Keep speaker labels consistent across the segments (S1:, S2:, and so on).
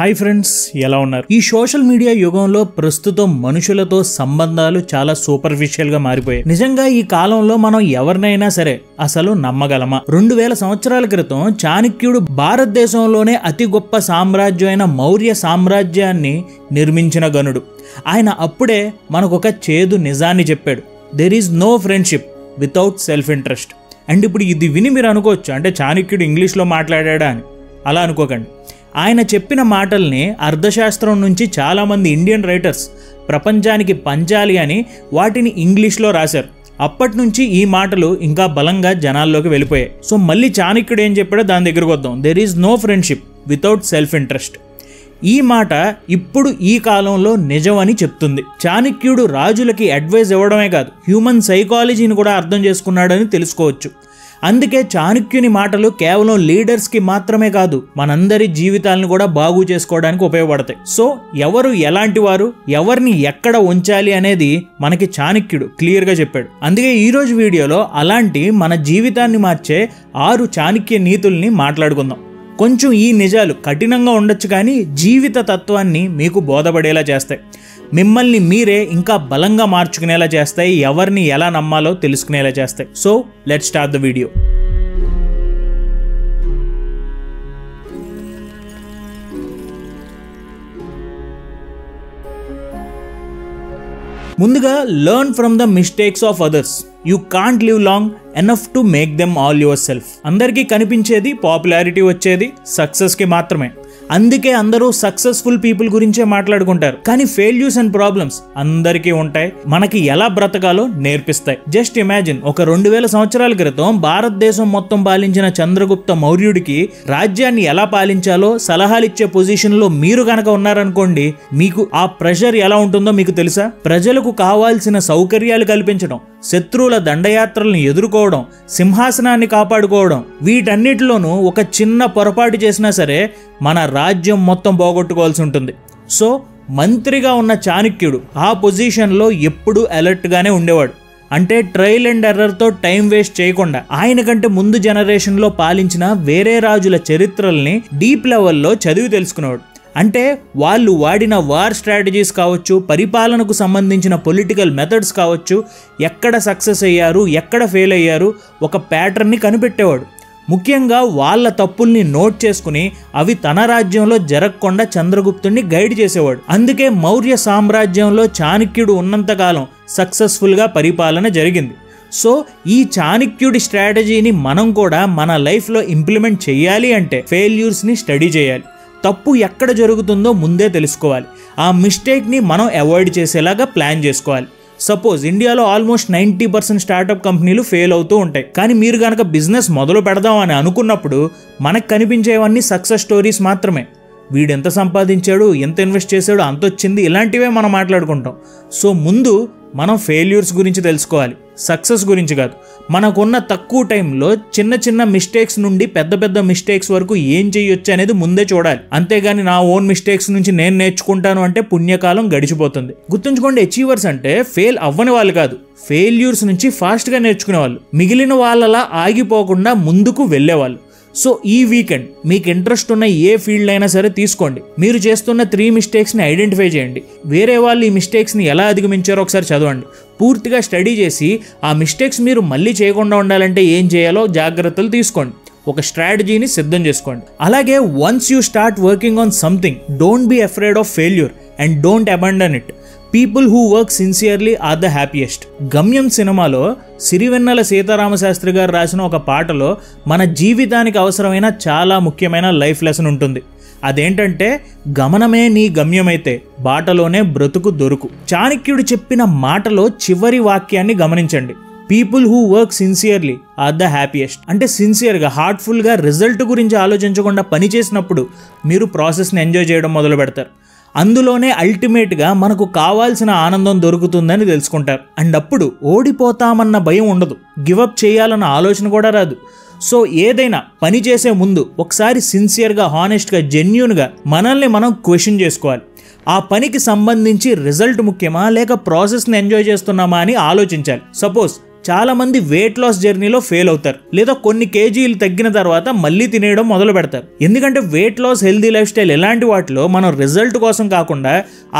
S1: Hi friends, ఎలా ఉన్నారు? ఈ సోషల్ మీడియా యుగంలో ప్రస్తుతం మనుషులతో సంబంధాలు చాలా సూపర్ఫిషియల్ గా మారిపోయాయి. నిజంగా ఈ కాలంలో మనం ఎవరినైనా సరే అసలు నమ్మగలమా? 2000 సంవత్సరాల క్రితం చాణక్యుడు భారతదేశంలోనే అతి గొప్ప సామ్రాజ్యమైన మౌర్య సామ్రాజ్యాన్ని నిర్మించిన గనుడు. ఆయన అప్పుడే మనకొక చేదు నిజాన్ని చెప్పాడు. There is no friendship without self interest. And ఇప్పుడు ఇది విని మీరు అనుకోవచ్చు, అంటే చాణక్యుడు ఇంగ్లీష్లో మాట్లాడా అని. అలా అనుకోకండి. ఆయన చెప్పిన మాటల్ని అర్థశాస్త్రం నుంచి చాలామంది ఇండియన్ రైటర్స్ ప్రపంచానికి పంచాలి అని వాటిని ఇంగ్లీష్లో రాశారు. అప్పటి నుంచి ఈ మాటలు ఇంకా బలంగా జనాల్లోకి వెళ్ళిపోయాయి. సో మళ్ళీ చాణక్యుడు ఏం చెప్పాడో దాని దగ్గరకు వద్దాం. There is no friendship without self interest. ఈ మాట ఇప్పుడు ఈ కాలంలో నిజం అని చెప్తుంది. చాణక్యుడు రాజులకి అడ్వైజ్ ఇవ్వడమే కాదు, హ్యూమన్ సైకాలజీని కూడా అర్థం చేసుకున్నాడని తెలుసుకోవచ్చు. అందుకే చాణక్యుని మాటలు కేవలం లీడర్స్కి మాత్రమే కాదు, మనందరి జీవితాలను కూడా బాగు చేసుకోవడానికి ఉపయోగపడతాయి. సో ఎవరు ఎలాంటి వారు, ఎవరిని ఎక్కడ ఉంచాలి అనేది మనకి చాణక్యుడు క్లియర్గా చెప్పాడు. అందుకే ఈరోజు వీడియోలో అలాంటి మన జీవితాన్ని మార్చే 6 చాణక్య నీతుల్ని మాట్లాడుకుందాం. కొంచెం ఈ నిజాలు కఠినంగా ఉండొచ్చు, కానీ జీవిత తత్వాన్ని మీకు బోధపడేలా చేస్తాయి. మిమ్మల్ని మీరే ఇంకా బలంగా మార్చుకునేలా చేస్తాయి. ఎవరిని ఎలా నమ్మాలో తెలుసుకునేలా చేస్తాయి. So let's start the video. ముందుగా learn from the mistakes of others. You can't live long enough to make them all yourself. అందరికీ కనిపించేది, పాపులారిటీ వచ్చేది సక్సెస్కి మాత్రమే. అందుకే అందరూ సక్సెస్ఫుల్ పీపుల్ గురించే మాట్లాడుకుంటారు. కానీ ఫెయిల్యూర్స్ అండ్ ప్రాబ్లమ్స్ అందరికీ ఉంటాయి, మనకి ఎలా బ్రతకాలో నేర్పిస్తాయి. జస్ట్ ఇమాజిన్, ఒక 2000 సంవత్సరాల క్రితం భారతదేశం మొత్తం పాలించిన చంద్రగుప్త మౌర్యుడికి రాజ్యాన్ని ఎలా పాలించాలో సలహాలు ఇచ్చే పొజిషన్లో మీరు కనుక ఉన్నారనుకోండి, మీకు ఆ ప్రెషర్ ఎలా ఉంటుందో మీకు తెలుసా? ప్రజలకు కావాల్సిన సౌకర్యాలు కల్పించడం, శత్రువుల దండయాత్రలను ఎదుర్కోవడం, సింహాసనాన్ని కాపాడుకోవడం, వీటన్నిటిలోనూ ఒక చిన్న పొరపాటు చేసినా సరే మన రాజ్యం మొత్తం పోగొట్టుకోవాల్సి ఉంటుంది. సో మంత్రిగా ఉన్న చాణక్యుడు ఆ పొజిషన్లో ఎప్పుడూ అలర్ట్గానే ఉండేవాడు. అంటే ట్రయల్ అండ్ ఎర్రర్తో టైం వేస్ట్ చేయకుండా ఆయన కంటే ముందు జనరేషన్లో పాలించిన వేరే రాజుల చరిత్రల్ని డీప్ లెవెల్లో చదివి తెలుసుకునేవాడు. అంటే వాళ్ళు వాడిన వార్ స్ట్రాటజీస్ కావచ్చు, పరిపాలనకు సంబంధించిన పొలిటికల్ మెథడ్స్ కావచ్చు, ఎక్కడ సక్సెస్ అయ్యారు, ఎక్కడ ఫెయిల్ అయ్యారు, ఒక ప్యాటర్న్ని కనిపెట్టేవాడు. ముఖ్యంగా వాళ్ళ తప్పుల్ని నోట్ చేసుకుని అవి తన రాజ్యంలో జరగకుండా చంద్రగుప్తుడిని గైడ్ చేసేవాడు. అందుకే మౌర్య సామ్రాజ్యంలో చాణక్యుడు ఉన్నంతకాలం సక్సెస్ఫుల్గా పరిపాలన జరిగింది. సో ఈ చాణక్యుడి స్ట్రాటజీని మనం కూడా మన లైఫ్లో ఇంప్లిమెంట్ చేయాలి అంటే ఫెయిల్యూర్స్ని స్టడీ చేయాలి. తప్పు ఎక్కడ జరుగుతుందో ముందే తెలుసుకోవాలి. ఆ మిస్టేక్ని మనం అవాయిడ్ చేసేలాగా ప్లాన్ చేసుకోవాలి. సపోజ్ ఇండియాలో ఆల్మోస్ట్ 90% స్టార్టప్ కంపెనీలు ఫెయిల్ అవుతూ ఉంటాయి. కానీ మీరు కనుక బిజినెస్ మొదలు పెడదామని అనుకున్నప్పుడు మనకు కనిపించేవన్నీ సక్సెస్ స్టోరీస్ మాత్రమే. వీడు ఎంత సంపాదించాడు, ఎంత ఇన్వెస్ట్ చేశాడు, అంత వచ్చింది, ఇలాంటివే మనం మాట్లాడుకుంటాం. సో ముందు మనం ఫెయిల్యూర్స్ గురించి తెలుసుకోవాలి, సక్సెస్ గురించి కాదు. మనకున్న తక్కువ టైంలో చిన్న చిన్న మిస్టేక్స్ నుండి పెద్ద పెద్ద మిస్టేక్స్ వరకు ఏం చేయొచ్చు అనేది ముందే చూడాలి. అంతేగాని నా ఓన్ మిస్టేక్స్ నుంచి నేను నేర్చుకుంటాను అంటే పుణ్యకాలం గడిచిపోతుంది. గుర్తుంచుకోండి, అచీవర్స్ అంటే ఫెయిల్ అవ్వని వాళ్ళు కాదు, ఫెయిల్యూర్స్ నుంచి ఫాస్ట్గా నేర్చుకునే వాళ్ళు, మిగిలిన వాళ్ళలా ఆగిపోకుండా ముందుకు వెళ్ళేవాళ్ళు. సో ఈ వీకెండ్ మీకు ఇంట్రెస్ట్ ఉన్న ఏ ఫీల్డ్ అయినా సరే తీసుకోండి. మీరు చేస్తున్న 3 మిస్టేక్స్ని ఐడెంటిఫై చేయండి. వేరే వాళ్ళు ఈ మిస్టేక్స్ని ఎలా అధిగమించారో ఒకసారి చదవండి. పూర్తిగా స్టడీ చేసి ఆ మిస్టేక్స్ మీరు మళ్ళీ చేయకుండా ఉండాలంటే ఏం చేయాలో జాగ్రత్తలు తీసుకోండి. ఒక స్ట్రాటజీని సిద్ధం చేసుకోండి. అలాగే once you start working on something, don't be afraid of failure and don't abandon it. People who work sincerely are the happiest. Gamyam సినిమాలో సిరివెన్నెల సీతారామశాస్త్రి గారు రాసిన ఒక పాటలో మన జీవితానికి అవసరమైన చాలా ముఖ్యమైన లైఫ్ లెసన్ ఉంటుంది. అదేంటంటే, గమనమే నీ గమ్యమైతే బాటలోనే బ్రతుకు దొరుకు. చాణక్యుడు చెప్పిన మాటలో చివరి వాక్యాన్ని గమనించండి. People who work sincerely are the happiest. అంటే సిన్సియర్గా, హార్ట్ఫుల్గా, రిజల్ట్ గురించి ఆలోచించకుండా పని చేసినప్పుడు మీరు ప్రాసెస్ని ఎంజాయ్ చేయడం మొదలు పెడతారు. అందులోనే అల్టిమేట్గా మనకు కావాల్సిన ఆనందం దొరుకుతుందని తెలుసుకుంటారు. అండ్ అప్పుడు ఓడిపోతామన్న భయం ఉండదు, గివప్ చేయాలన్న ఆలోచన కూడా రాదు. సో ఏదైనా పని చేసే ముందు ఒకసారి సిన్సియర్గా, హానెస్ట్గా, జెన్యూన్గా మనల్ని మనం క్వశ్చన్ చేసుకోవాలి. ఆ పనికి సంబంధించి రిజల్ట్ ముఖ్యమా లేక ప్రాసెస్ని ఎంజాయ్ చేస్తున్నామా అని ఆలోచించాలి. సపోజ్ చాలా మంది వెయిట్ లాస్ జర్నీలో ఫెయిల్ అవుతారు, లేదా కొన్ని కేజీలు తగ్గిన తర్వాత మళ్ళీ తినేయడం మొదలు పెడతారు. ఎందుకంటే weight loss, healthy life style ఇలాంటి వాటిలో మనం రిజల్ట్ కోసం కాకుండా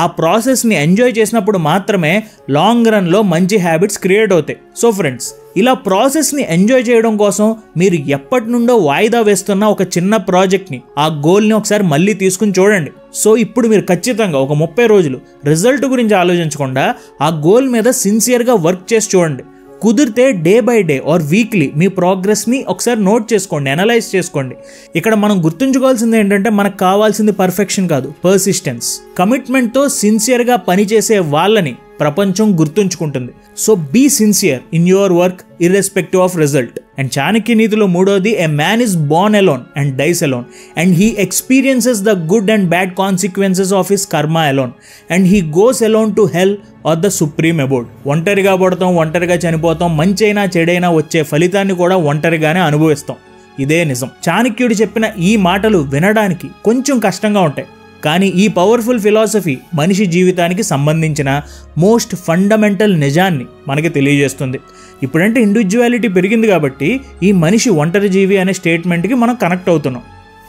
S1: ఆ ప్రాసెస్ని ఎంజాయ్ చేసినప్పుడు మాత్రమే లాంగ్ రన్లో మంచి హ్యాబిట్స్ క్రియేట్ అవుతాయి. సో ఫ్రెండ్స్, ఇలా ప్రాసెస్ని ఎంజాయ్ చేయడం కోసం మీరు ఎప్పటి నుండో వాయిదా వేస్తున్న ఒక చిన్న ప్రాజెక్ట్ని, ఆ గోల్ని ఒకసారి మళ్ళీ తీసుకుని చూడండి. సో ఇప్పుడు మీరు ఖచ్చితంగా ఒక 30 రోజులు రిజల్ట్ గురించి ఆలోచించకుండా ఆ గోల్ మీద సిన్సియర్గా వర్క్ చేసి చూడండి. కుదిరితే day by day or weekly మీ ప్రోగ్రెస్ని ఒకసారి నోట్ చేసుకోండి, అనలైజ్ చేసుకోండి. ఇక్కడ మనం గుర్తుంచుకోవాల్సింది ఏంటంటే మనకు కావాల్సింది పర్ఫెక్షన్ కాదు, పర్సిస్టెన్స్. కమిట్మెంట్తో సిన్సియర్గా పనిచేసే వాళ్ళని ప్రపంచం గుర్తుంచుకుంటుంది. So be sincere in your work irrespective of result. And Chanakya నీతిలో 3వది, a man is born alone and dies alone and he experiences the good and bad consequences of his karma alone and he goes alone to hell or the supreme abode. ఒంటరిగా పడతాం, ఒంటరిగా చనిపోతాం, మంచైనా చెడైనా వచ్చే ఫలితాన్ని కూడా ఒంటరిగానే అనుభవిస్తాం. ఇదే నిజం. చాణక్యుడు చెప్పిన ఈ మాటలు వినడానికి కొంచెం కష్టంగా ఉంటాయి, కానీ ఈ పవర్ఫుల్ ఫిలాసఫీ మనిషి జీవితానికి సంబంధించిన మోస్ట్ ఫండమెంటల్ నిజాన్ని మనకి తెలియజేస్తుంది. ఇప్పుడంటే ఇండివిజువాలిటీ పెరిగింది కాబట్టి ఈ మనిషి ఒంటరి జీవి అనే స్టేట్మెంట్కి మనం కనెక్ట్ అవుతున్నాం.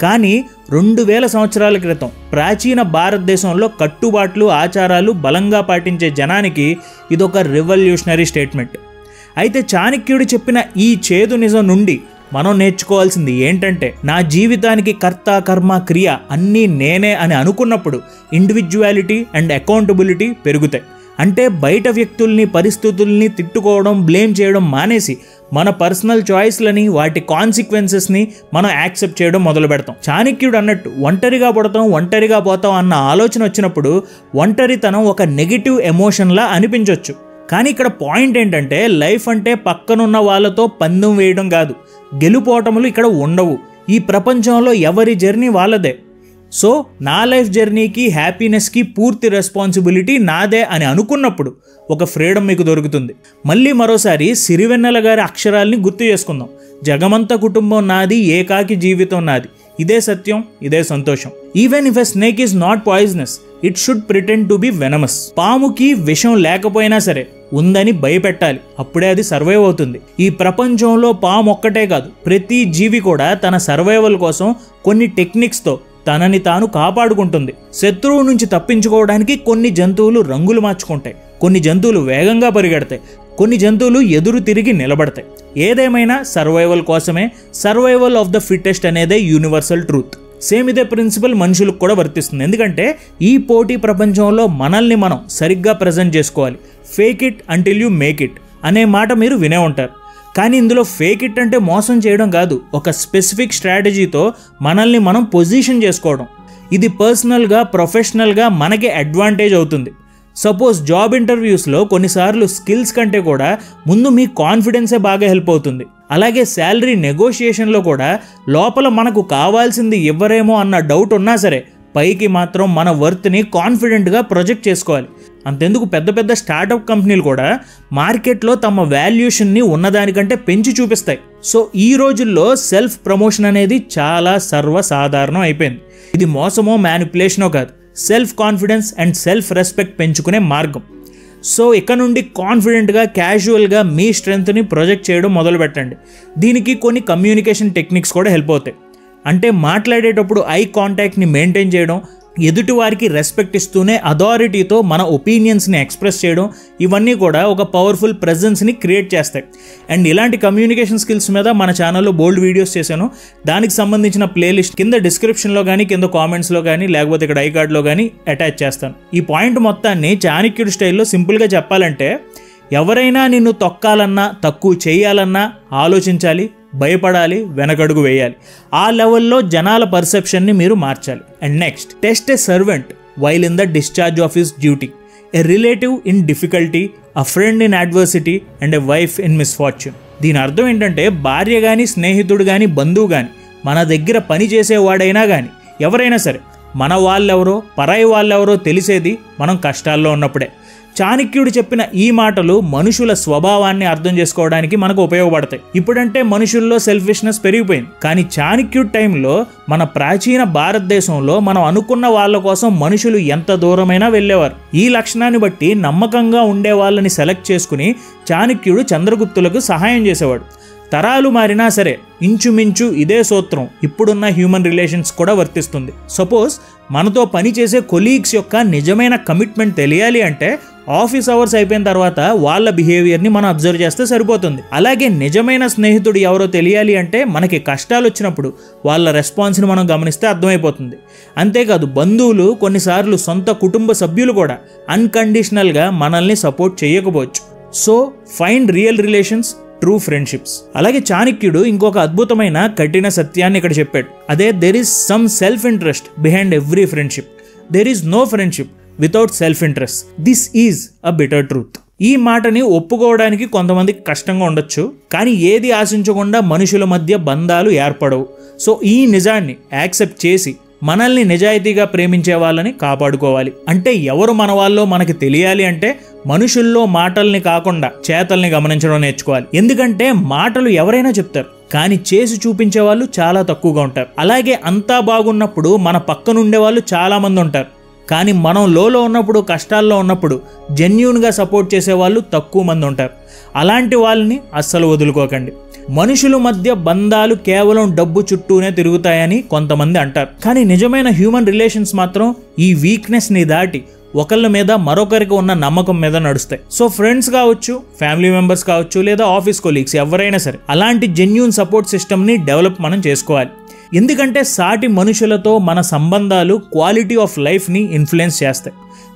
S1: కానీ 2000 సంవత్సరాల క్రితం ప్రాచీన భారతదేశంలో కట్టుబాట్లు, ఆచారాలు బలంగా పాటించే జనానికి ఇదొక రివల్యూషనరీ స్టేట్మెంట్. అయితే చాణక్యుడు చెప్పిన ఈ చేదు నిజం నుండి మనం నేర్చుకోవాల్సింది ఏంటంటే, నా జీవితానికి కర్త, కర్మ, క్రియ అన్నీ నేనే అని అనుకున్నప్పుడు ఇండివిజువాలిటీ అండ్ అకౌంటబిలిటీ పెరుగుతాయి. అంటే బయట వ్యక్తుల్ని, పరిస్థితుల్ని తిట్టుకోవడం, బ్లేమ్ చేయడం మానేసి మన పర్సనల్ చాయిస్లని, వాటి కాన్సిక్వెన్సెస్ని మనం యాక్సెప్ట్ చేయడం మొదలు పెడతాం. చాణక్యుడు అన్నట్టు ఒంటరిగా పడతాం, ఒంటరిగా పోతాం అన్న ఆలోచన వచ్చినప్పుడు ఒంటరితనం ఒక నెగిటివ్ ఎమోషన్లా అనిపించవచ్చు. కానీ ఇక్కడ పాయింట్ ఏంటంటే, లైఫ్ అంటే పక్కనున్న వాళ్ళతో పందెం వేయడం కాదు, గెలుపోటములు ఇక్కడ ఉండవు. ఈ ప్రపంచంలో ఎవరి జర్నీ వాళ్ళదే. సో నా లైఫ్ జర్నీకి, హ్యాపీనెస్కి పూర్తి రెస్పాన్సిబిలిటీ నాదే అని అనుకున్నప్పుడు ఒక ఫ్రీడమ్ మీకు దొరుకుతుంది. మళ్ళీ మరోసారి సిరివెన్నెల గారి అక్షరాల్ని గుర్తు చేసుకుందాం. జగమంత కుటుంబం నాది, ఏకాకి జీవితం నాది. ఇదే సత్యం, ఇదే సంతోషం. Even if a snake is not poisonous, it should pretend to be venomous. పాముకి విషం లేకపోయినా సరే ఉందని భయపెట్టాలి, అప్పుడే అది సర్వైవ్ అవుతుంది. ఈ ప్రపంచంలో పాము ఒక్కటే కాదు, ప్రతి జీవి కూడా తన సర్వైవల్ కోసం కొన్ని టెక్నిక్స్తో తనని తాను కాపాడుకుంటుంది. శత్రువు నుంచి తప్పించుకోవడానికి కొన్ని జంతువులు రంగులు మార్చుకుంటాయి, కొన్ని జంతువులు వేగంగా పరిగెడతాయి, కొన్ని జంతువులు ఎదురు తిరిగి నిలబడతాయి. ఏదేమైనా సర్వైవల్ కోసమే. సర్వైవల్ ఆఫ్ ద ఫిట్టెస్ట్ అనేదే యూనివర్సల్ ట్రూత్. సేమ్ ఇదే ప్రిన్సిపల్ మనుషులకు కూడా వర్తిస్తుంది. ఎందుకంటే ఈ పోటీ ప్రపంచంలో మనల్ని మనం సరిగ్గా ప్రజెంట్ చేసుకోవాలి. Fake it until you make it అనే మాట మీరు వినే ఉంటారు. కానీ ఇందులో ఫేక్ ఇట్ అంటే మోసం చేయడం కాదు, ఒక స్పెసిఫిక్ స్ట్రాటజీతో మనల్ని మనం పొజిషన్ చేసుకోవడం. ఇది పర్సనల్గా, ప్రొఫెషనల్గా మనకి అడ్వాంటేజ్ అవుతుంది. సపోజ్ జాబ్ ఇంటర్వ్యూస్లో కొన్నిసార్లు స్కిల్స్ కంటే కూడా ముందు మీ కాన్ఫిడెన్సే బాగా హెల్ప్ అవుతుంది. అలాగే శాలరీ నెగోషియేషన్లో కూడా లోపల మనకు కావాల్సింది ఎవరేమో అన్న డౌట్ ఉన్నా సరే పైకి మాత్రం మన వర్త్ని కాన్ఫిడెంట్గా ప్రొజెక్ట్ చేసుకోవాలి. అంతెందుకు పెద్ద పెద్ద స్టార్టప్ కంపెనీలు కూడా మార్కెట్లో తమ వాల్యుయేషన్ని ఉన్నదానికంటే పెంచి చూపిస్తాయి. సో ఈ రోజుల్లో సెల్ఫ్ ప్రమోషన్ అనేది చాలా సర్వసాధారణం అయిపోయింది. ఇది మోసమో మ్యానిపులేషనో కాదు, self confidence and self respect పెంచుకునే మార్గం. సో ఇక్కడ నుండి కాన్ఫిడెంట్గా, క్యాజువల్గా మీ స్ట్రెంగ్త్ని ప్రొజెక్ట్ చేయడం మొదలు పెట్టండి. దీనికి కొన్ని కమ్యూనికేషన్ టెక్నిక్స్ కూడా హెల్ప్ అవుతాయి. అంటే మాట్లాడేటప్పుడు ఐ కాంటాక్ట్ని మెయింటైన్ చేయడం, ఎదుటి వారికి రెస్పెక్ట్ ఇస్తూనే అథారిటీతో మన ఒపీనియన్స్ని ఎక్స్ప్రెస్ చేయడం, ఇవన్నీ కూడా ఒక పవర్ఫుల్ ప్రెజెన్స్ని క్రియేట్ చేస్తాయి. అండ్ ఇలాంటి కమ్యూనికేషన్ స్కిల్స్ మీద మన ఛానల్లో బోల్డ్ వీడియోస్ చేశాను. దానికి సంబంధించిన ప్లేలిస్ట్ కింద డిస్క్రిప్షన్లో కానీ, కింద కామెంట్స్లో కానీ, లేకపోతే ఇక్కడ ఐ కార్డ్లో కానీ అటాచ్ చేస్తాను. ఈ పాయింట్ మొత్తాన్ని చాణక్యుడి స్టైల్లో సింపుల్గా చెప్పాలంటే, ఎవరైనా నిన్ను తొక్కాలన్నా, తక్కువ చేయాలన్నా ఆలోచించాలి, భయపడాలి, వెనకడుగు వేయాలి. ఆ లెవెల్లో జనాల పర్సెప్షన్ని మీరు మార్చాలి. And next, test a servant while in the discharge of his duty, a relative in difficulty, a friend in adversity and a wife in misfortune. దీని అర్థం ఏంటంటే, భార్య కానీ, స్నేహితుడు కానీ, బంధువు కానీ, మన దగ్గర పని చేసేవాడైనా కానీ, ఎవరైనా సరే మన వాళ్ళెవరో, పరాయి వాళ్ళెవరో తెలిసేది మనం కష్టాల్లో ఉన్నప్పుడే. చాణక్యుడు చెప్పిన ఈ మాటలు మనుషుల స్వభావాన్ని అర్థం చేసుకోవడానికి మనకు ఉపయోగపడతాయి. ఇప్పుడంటే మనుషుల్లో సెల్ఫిష్నెస్ పెరిగిపోయింది, కానీ చాణక్యుడి టైంలో మన ప్రాచీన భారతదేశంలో మనం అనుకున్న వాళ్ళ కోసం మనుషులు ఎంత దూరమైనా వెళ్ళేవారు. ఈ లక్షణాన్ని బట్టి నమ్మకంగా ఉండే వాళ్ళని సెలెక్ట్ చేసుకుని చాణక్యుడు చంద్రగుప్తులకు సహాయం చేసేవాడు. తరాలు మారినా సరే ఇంచుమించు ఇదే సూత్రం ఇప్పుడున్న హ్యూమన్ రిలేషన్స్ కూడా వర్తిస్తుంది. సపోజ్ మనతో పనిచేసే కొలీగ్స్ యొక్క నిజమైన కమిట్మెంట్ తెలియాలి అంటే ఆఫీస్ అవర్స్ అయిపోయిన తర్వాత వాళ్ళ బిహేవియర్ని మనం అబ్జర్వ్ చేస్తే సరిపోతుంది. అలాగే నిజమైన స్నేహితుడు ఎవరో తెలియాలి అంటే మనకి కష్టాలు వచ్చినప్పుడు వాళ్ళ రెస్పాన్స్ని మనం గమనిస్తే అర్థమైపోతుంది. అంతేకాదు బంధువులు, కొన్నిసార్లు సొంత కుటుంబ సభ్యులు కూడా అన్కండిషనల్గా మనల్ని సపోర్ట్ చేయకపోవచ్చు. So find real relations, true friendships. అలాగే చాణక్యుడు ఇంకొక అద్భుతమైన కఠిన సత్యాన్ని ఇక్కడ చెప్పాడు. అదే there is some self interest behind every friendship. There is no friendship without self interest. This is a bitter truth. ఈ మాటని ఒప్పుకోవడానికి కొంతమందికి కష్టంగా ఉండొచ్చు, కానీ ఏది ఆశించకుండా మనుషుల మధ్య బంధాలు ఏర్పడవు. సో ఈ నిజాన్ని యాక్సెప్ట్ చేసి మనల్ని నిజాయితీగా ప్రేమించే వాళ్ళని కాపాడుకోవాలి. అంటే ఎవరు మన వాళ్ళో మనకి తెలియాలి అంటే మనుషుల్లో మాటల్ని కాకుండా చేతల్ని గమనించడం నేర్చుకోవాలి. ఎందుకంటే మాటలు ఎవరైనా చెప్తారు, కానీ చేసి చూపించే వాళ్ళు చాలా తక్కువగా ఉంటారు. అలాగే అంతా బాగున్నప్పుడు మన పక్కనుండే వాళ్ళు చాలా మంది ఉంటారు, కానీ మనం లోలో ఉన్నప్పుడు, కష్టాల్లో ఉన్నప్పుడు జెన్యూన్గా సపోర్ట్ చేసే వాళ్ళు తక్కువ మంది ఉంటారు. అలాంటి వాళ్ళని అస్సలు వదులుకోకండి. మనుషుల మధ్య బంధాలు కేవలం డబ్బు చుట్టూనే తిరుగుతాయని కొంతమంది అంటారు, కానీ నిజమైన హ్యూమన్ రిలేషన్స్ మాత్రం ఈ వీక్నెస్ని దాటి ఒకళ్ళ మీద మరొకరికి ఉన్న నమ్మకం మీద నడుస్తాయి. సో ఫ్రెండ్స్ కావచ్చు, ఫ్యామిలీ మెంబర్స్ కావచ్చు, లేదా ఆఫీస్ కొలీగ్స్, ఎవరైనా సరే అలాంటి జెన్యూన్ సపోర్ట్ సిస్టమ్ని డెవలప్ మనం చేసుకోవాలి. ఎందుకంటే సాటి మనుషులతో మన సంబంధాలు క్వాలిటీ ఆఫ్ లైఫ్ని ఇన్ఫ్లుయెన్స్ చేస్తాయి.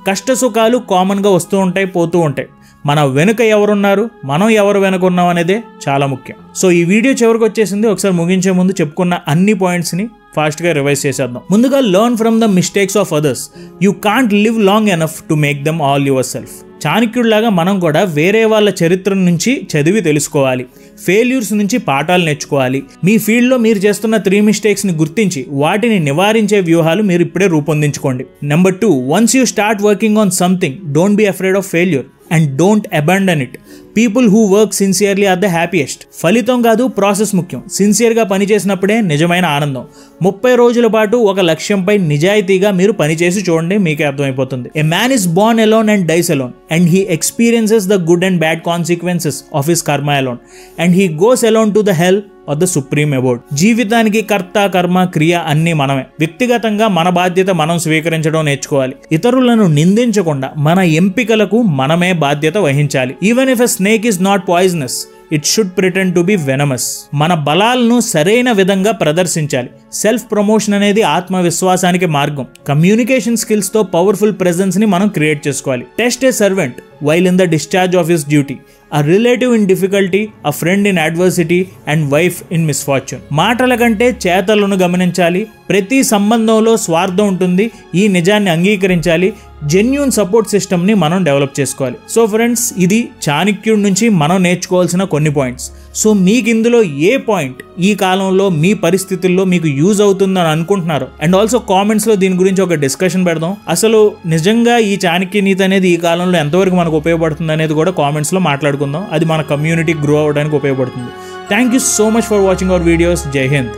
S1: కష్ట సుఖాలు కామన్గా వస్తూ ఉంటాయి, పోతూ ఉంటాయి. మన వెనుక ఎవరున్నారు, మనం ఎవరు వెనుక ఉన్నాం అనేదే చాలా ముఖ్యం. సో ఈ వీడియో చివరికి వచ్చేసింది. ఒకసారి ముగించే ముందు చెప్పుకున్న అన్ని పాయింట్స్ని ఫాస్ట్గా రివైజ్ చేసేద్దాం. ముందుగా learn from the mistakes of others. You can't live long enough to make them all yourself. చాణక్యుడిలాగా మనం కూడా వేరే వాళ్ళ చరిత్ర నుంచి చదివి తెలుసుకోవాలి. ఫెయిల్యూర్స్ నుంచి పాఠాలు నేర్చుకోవాలి. మీ ఫీల్డ్లో మీరు చేస్తున్న 3 మిస్టేక్స్ని గుర్తించి వాటిని నివారించే వ్యూహాలు మీరు ఇప్పుడే రూపొందించుకోండి. Number 2, once you start working on something, don't be afraid of failure and don't abandon it. People who work sincerely are the happiest. ఫలితం కాదు, ప్రాసెస్ ముఖ్యం. సిన్సియర్గా పనిచేసినప్పుడే నిజమైన ఆనందం. 30 రోజుల పాటు ఒక లక్ష్యంపై నిజాయితీగా మీరు పనిచేసి చూడండి, మీకే అర్థమైపోతుంది. A man is born alone and dies alone and he experiences the good and bad consequences of his karma alone and he goes alone to the hell of the supreme abode. జీవితానికి కర్త, కర్మ, క్రియ అన్నీ మనమే. వ్యక్తిగతంగా మన బాధ్యత మనం స్వీకరించడం నేర్చుకోవాలి. ఇతరులను నిందించకుండా మన ఎంపికలకు మనమే బాధ్యత వహించాలి. Even if a snake is not poisonous, it should pretend to be venomous. మన బలాలను సరైన విధంగా ప్రదర్శించాలి. సెల్ఫ్ ప్రమోషన్ అనేది ఆత్మవిశ్వాసానికి మార్గం. కమ్యూనికేషన్ స్కిల్స్ తో పవర్ఫుల్ ప్రెజెన్స్ ని మనం క్రియేట్ చేసుకోవాలి. Test A servant while in the discharge of his duty, a relative in difficulty, a friend in adversity and wife in misfortune. మాటల కంటే చేతలను గమనించాలి. ప్రతి సంబంధంలో స్వార్థం ఉంటుంది. ఈ నిజాన్ని అంగీకరించాలి. జెన్యూన్ సపోర్ట్ సిస్టమ్ని మనం డెవలప్ చేసుకోవాలి. సో ఫ్రెండ్స్, ఇది చాణక్యుడి నుంచి మనం నేర్చుకోవాల్సిన కొన్ని పాయింట్స్. సో మీకు ఇందులో ఏ పాయింట్ ఈ కాలంలో మీ పరిస్థితుల్లో మీకు యూజ్ అవుతుందని అనుకుంటున్నారు? అండ్ ఆల్సో కామెంట్స్లో దీని గురించి ఒక డిస్కషన్ పెడదాం. అసలు నిజంగా ఈ చాణక్య నీతి అనేది ఈ కాలంలో ఎంతవరకు మనకు ఉపయోగపడుతుంది అనేది కూడా కామెంట్స్లో మాట్లాడుకుందాం. అది మన కమ్యూనిటీ గ్రో అవ్వడానికి ఉపయోగపడుతుంది. Thank you so much for watching our videos. జై హింద్.